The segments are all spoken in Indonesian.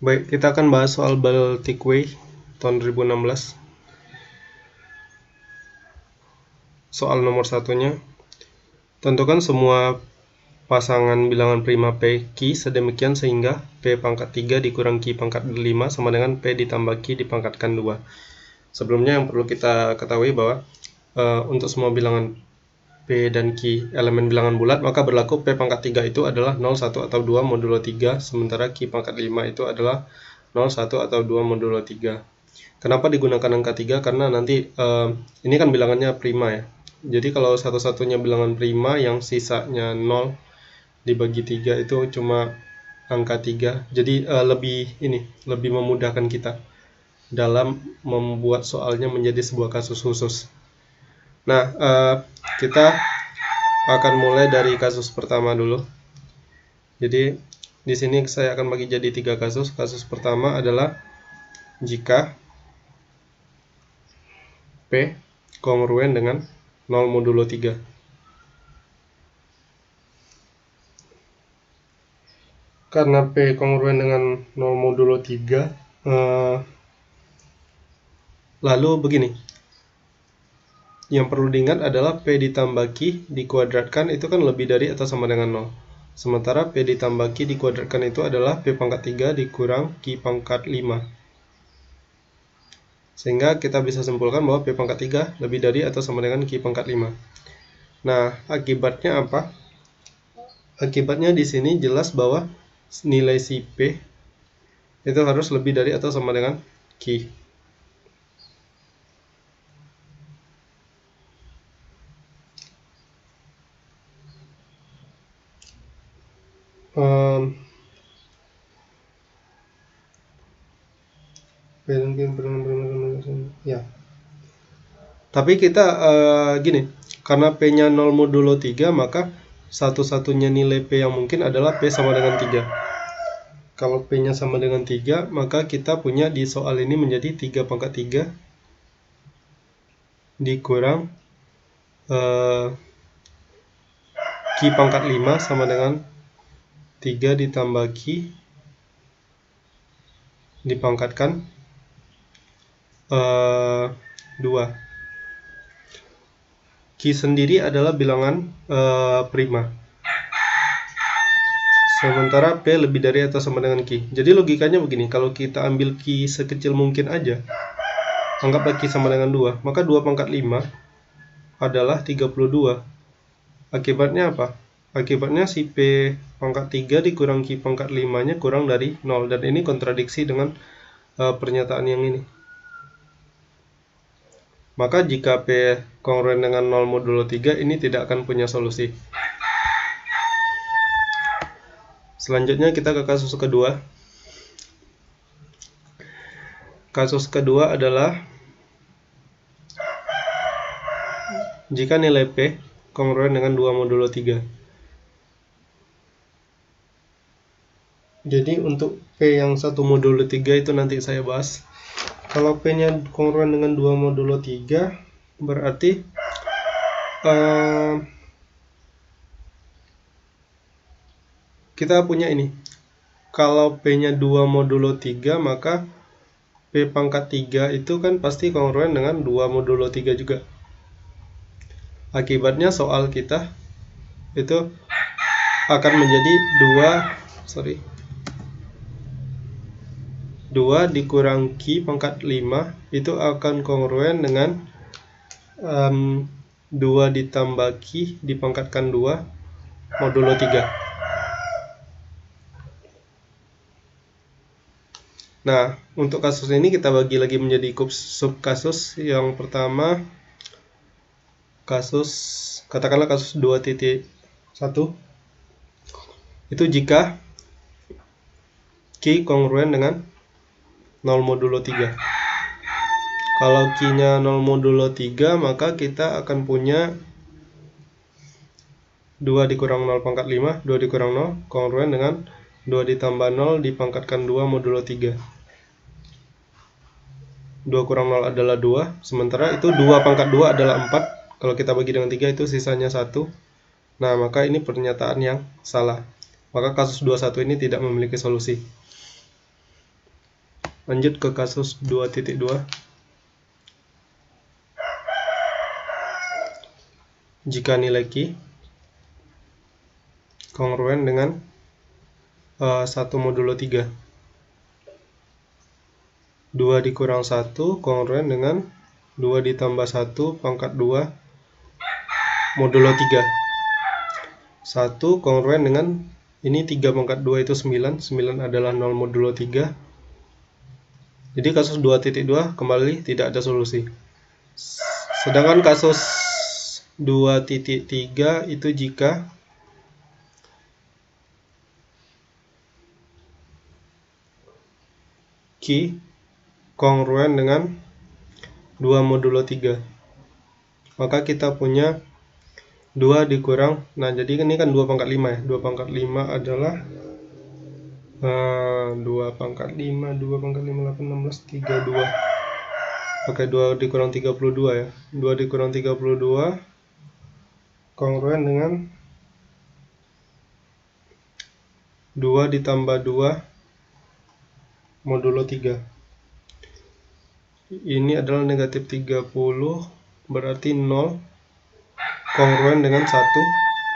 Baik, kita akan bahas soal Baltic Way tahun 2016. Soal nomor satunya, tentukan semua pasangan bilangan prima P Q sedemikian sehingga P pangkat 3 dikurang Q pangkat 5 sama dengan P ditambah Q dipangkatkan 2. Sebelumnya yang perlu kita ketahui bahwa untuk semua bilangan P dan Q elemen bilangan bulat, maka berlaku P pangkat 3 itu adalah 0, 1 atau 2 modulo 3, sementara Q pangkat 5 itu adalah 0, 1 atau 2 modulo 3. Kenapa digunakan angka 3? Karena nanti ini kan bilangannya prima ya. Jadi kalau satu-satunya bilangan prima yang sisanya 0 dibagi 3 itu cuma angka 3. Jadi lebih memudahkan kita dalam membuat soalnya menjadi sebuah kasus khusus. Nah, kita akan mulai dari kasus pertama dulu. Jadi di sini saya akan bagi jadi 3 kasus. Kasus pertama adalah jika P kongruen dengan 0 modulo 3. Karena P kongruen dengan 0 modulo 3, lalu begini. Yang perlu diingat adalah P ditambah Q dikuadratkan itu kan lebih dari atau sama dengan 0. Sementara P ditambah Q dikuadratkan itu adalah P pangkat 3 dikurang Q pangkat 5. Sehingga kita bisa simpulkan bahwa P pangkat 3 lebih dari atau sama dengan Q pangkat 5. Nah, akibatnya apa? Akibatnya di sini jelas bahwa nilai si P itu harus lebih dari atau sama dengan Q. Ya. Tapi kita gini, karena P-nya 0 modulo 3, maka satu-satunya nilai P yang mungkin adalah P sama dengan 3. Kalau P-nya sama dengan 3, maka kita punya di soal ini menjadi 3 pangkat 3 dikurang Q pangkat 5 sama dengan 3 ditambah Q dipangkatkan 2. Q sendiri adalah bilangan prima. Sementara P lebih dari atau sama dengan Q. Jadi logikanya begini, kalau kita ambil Q sekecil mungkin aja, anggaplah Q sama dengan 2, maka 2 pangkat 5 adalah 32. Akibatnya apa? Akibatnya si P pangkat 3 dikurang Q pangkat 5-nya kurang dari 0. Dan ini kontradiksi dengan pernyataan yang ini. Maka jika P kongruen dengan 0 modulo 3, ini tidak akan punya solusi. Selanjutnya kita ke kasus kedua. Kasus kedua adalah jika nilai P kongruen dengan 2 modulo 3. Jadi untuk P yang 1 modulo 3 itu nanti saya bahas. Kalau P-nya kongruen dengan 2 modulo 3, berarti kita punya ini. Kalau P-nya 2 modulo 3, maka P pangkat 3 itu kan pasti kongruen dengan 2 modulo 3 juga. Akibatnya soal kita itu akan menjadi 2 dikurang Q pangkat 5 itu akan kongruen dengan 2 ditambah Q dipangkatkan 2 modulo 3. Nah, untuk kasus ini kita bagi lagi menjadi sub kasus. Yang pertama, katakanlah kasus 2.1 itu jika Q kongruen dengan 0 modulo 3. Kalau Q-nya 0 modulo 3, maka kita akan punya 2 dikurang 0 pangkat 5, 2 dikurang 0, kongruen dengan 2 ditambah 0 dipangkatkan 2 modulo 3. 2 kurang 0 adalah 2, sementara itu 2 pangkat 2 adalah 4. Kalau kita bagi dengan 3 itu sisanya 1. Nah, maka ini pernyataan yang salah. Maka kasus 21 ini tidak memiliki solusi. Lanjut ke kasus 2.2. Jika nilai Q kongruen dengan 1 modulo 3. 2 dikurang 1 kongruen dengan 2 ditambah 1 pangkat 2 modulo 3. 1 kongruen dengan ini 3 pangkat 2 itu 9. 9 adalah 0 modulo 3. Jadi kasus 2.2 kembali tidak ada solusi. Sedangkan kasus 2.3 itu jika Q kongruen dengan 2 modulo 3. Maka kita punya 2 dikurang, nah jadi ini kan 2 pangkat 5 ya. 2 pangkat 5 adalah 2 pangkat 5, 2 pangkat 5, 8, 16, 32. Oke, 2 dikurang 32 ya. 2 dikurang 32 kongruen dengan 2 ditambah 2 modulo 3. Ini adalah negatif 30, berarti 0 kongruen dengan 1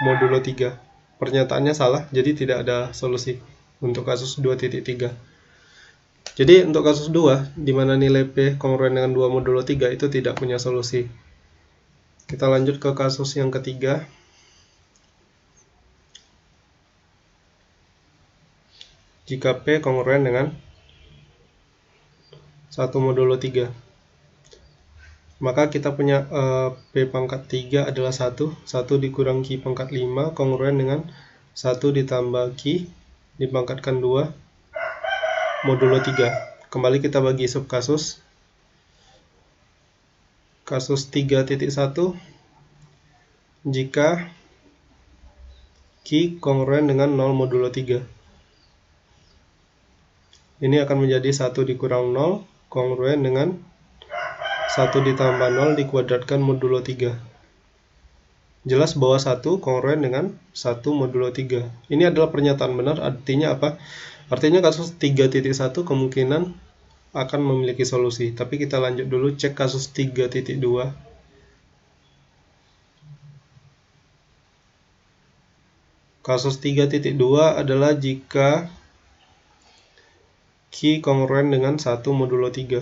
modulo 3. Pernyataannya salah, jadi tidak ada solusi untuk kasus 2.3. Jadi untuk kasus 2, di mana nilai P kongruen dengan 2 modulo 3 itu tidak punya solusi. Kita lanjut ke kasus yang ketiga. Jika P kongruen dengan 1 modulo 3, maka kita punya P pangkat 3 adalah 1. 1 dikurang Q pangkat 5 kongruen dengan 1 ditambah Q dipangkatkan 2 modulo 3. Kembali kita bagi subkasus. Kasus 3.1, jika Q kongruen dengan 0 modulo 3. Ini akan menjadi 1 dikurang 0 kongruen dengan 1 ditambah 0 dikuadratkan modulo 3. Jelas bahwa 1 kongruen dengan 1 modulo 3. Ini adalah pernyataan benar, artinya apa? Artinya kasus 3.1 kemungkinan akan memiliki solusi. Tapi kita lanjut dulu cek kasus 3.2. Kasus 3.2 adalah jika Q kongruen dengan 1 modulo 3.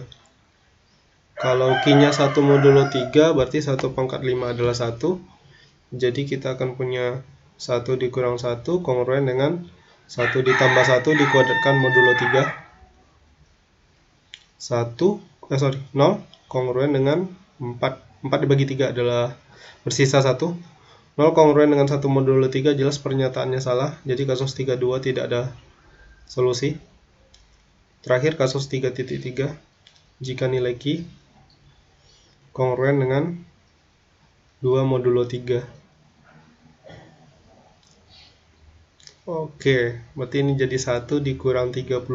Kalau Q-nya 1 modulo 3, berarti 1 pangkat 5 adalah 1. Jadi kita akan punya 1 dikurang 1 kongruen dengan 1 ditambah 1 dikuadratkan modulo 3. 0 kongruen dengan 4. 4 dibagi 3 adalah bersisa 1. 0 kongruen dengan 1 modulo 3, jelas pernyataannya salah. Jadi kasus 32 tidak ada solusi. Terakhir kasus 3.3, jika nilai Q kongruen dengan 2 modulo 3. Oke, berarti ini jadi 1 dikurang 32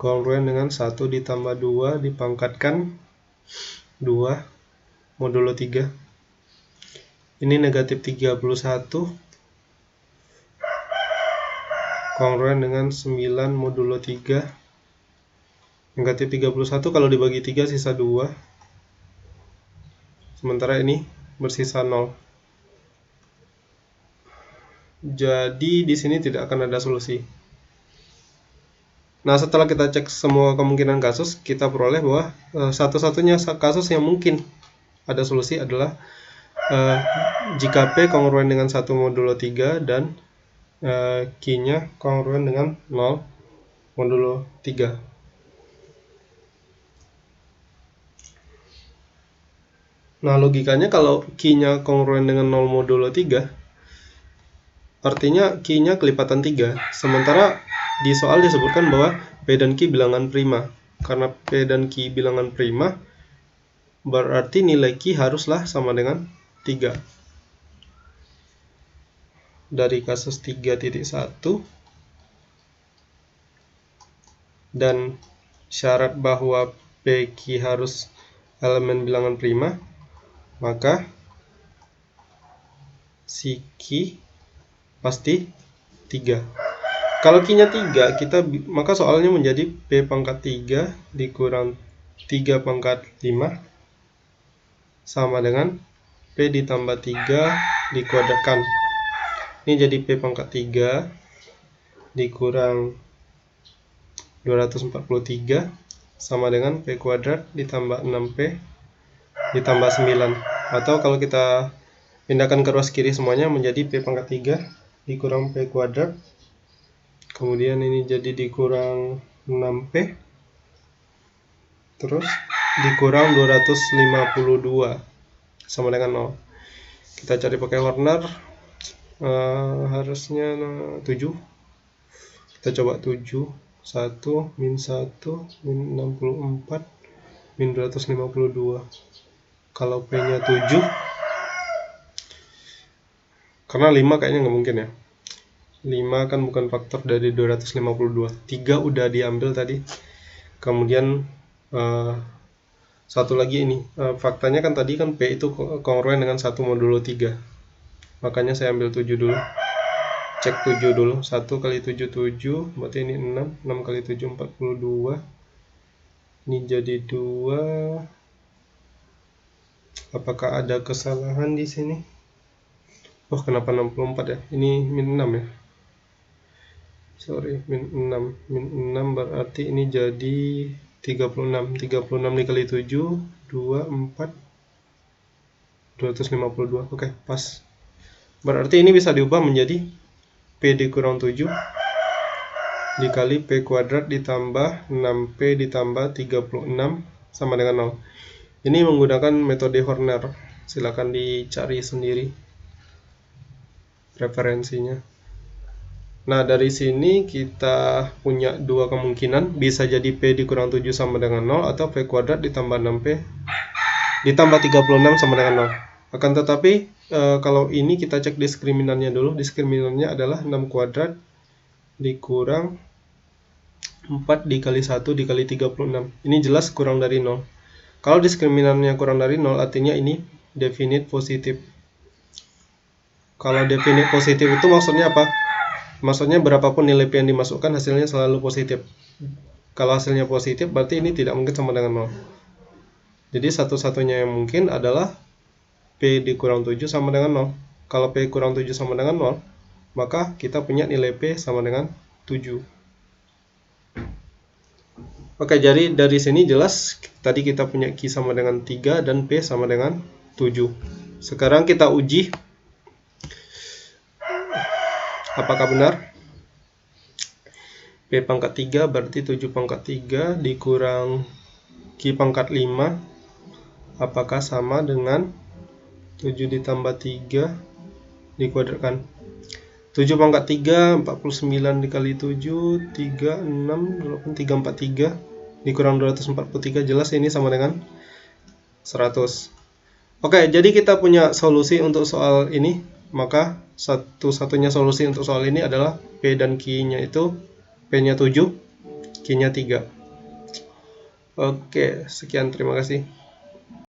kongruen dengan 1 ditambah 2 dipangkatkan 2 modulo 3. Ini negatif 31 kongruen dengan 9 modulo 3. Negatif 31 kalau dibagi 3 sisa 2. Sementara ini bersisa 0. Jadi di sini tidak akan ada solusi. Nah, setelah kita cek semua kemungkinan kasus, kita peroleh bahwa satu-satunya kasus yang mungkin ada solusi adalah jika P kongruen dengan 1 modulo 3 dan Q-nya kongruen dengan 0 modulo 3. Nah, logikanya kalau Q-nya kongruen dengan 0 modulo 3, artinya Q-nya kelipatan 3. Sementara di soal disebutkan bahwa P dan Q bilangan prima. Karena P dan Q bilangan prima, berarti nilai Q haruslah sama dengan 3. Dari kasus 3.1 dan syarat bahwa PQ harus elemen bilangan prima, maka si Q pasti 3. Kalau Q-nya 3, maka soalnya menjadi P pangkat 3 dikurang 3 pangkat 5 sama dengan P ditambah 3 dikuadratkan. Ini jadi P pangkat 3 dikurang 243 sama dengan P kuadrat ditambah 6P ditambah 9. Atau kalau kita pindahkan ke ruas kiri semuanya menjadi P pangkat 3 dikurang P kuadrat. Kemudian ini jadi dikurang 6P. Terus dikurang 252 sama dengan 0. Kita cari pakai Horner. Harusnya 7. Kita coba 7. 1 min 1 min 64 min 252. Kalau P nya 7, karena 5 kayaknya nggak mungkin ya, 5 kan bukan faktor dari 252. 3 udah diambil tadi. Kemudian satu lagi ini, faktanya kan tadi kan P itu kongruen dengan 1 modulo 3, makanya saya ambil 7 dulu. Cek 7 dulu. 1 kali 7 7, berarti ini 6. 6 kali 7 42. Ini jadi 2. Apakah ada kesalahan di sini? Oh, kenapa 64 ya? Ini min 6 ya? Sorry, min 6. Min 6 berarti ini jadi 36. 36 dikali 7, 2, 4, 252. Oke, pas. Berarti ini bisa diubah menjadi P dikurang 7 dikali P kuadrat ditambah 6P ditambah 36 sama dengan 0. Ini menggunakan metode Horner. Silakan dicari sendiri referensinya. Nah, dari sini kita punya dua kemungkinan. Bisa jadi P dikurang 7 sama dengan 0 atau P kuadrat ditambah 6P ditambah 36 sama dengan 0. Akan tetapi kalau ini kita cek diskriminannya dulu. Diskriminannya adalah 6 kuadrat dikurang 4 dikali 1 dikali 36. Ini jelas kurang dari 0. Kalau diskriminannya kurang dari 0, artinya ini definite positif. Kalau definite positif itu maksudnya apa? Maksudnya berapapun nilai P yang dimasukkan, hasilnya selalu positif. Kalau hasilnya positif, berarti ini tidak mungkin sama dengan 0. Jadi satu-satunya yang mungkin adalah P dikurang 7 sama dengan 0. Kalau P kurang 7 sama dengan 0, maka kita punya nilai P sama dengan 7. Oke, jadi dari sini jelas tadi kita punya Q sama dengan 3 dan P sama dengan 7. Sekarang kita uji apakah benar. P pangkat 3 berarti 7 pangkat 3 dikurang Q pangkat 5. Apakah sama dengan 7 ditambah 3 dikuadratkan. 7 pangkat 3, 49 dikali 7, 36, 343 dikurang 243, jelas ini sama dengan 100. Oke, jadi kita punya solusi untuk soal ini. Maka satu-satunya solusi untuk soal ini adalah P dan Q-nya itu P-nya 7, Q-nya 3. Oke, sekian, terima kasih.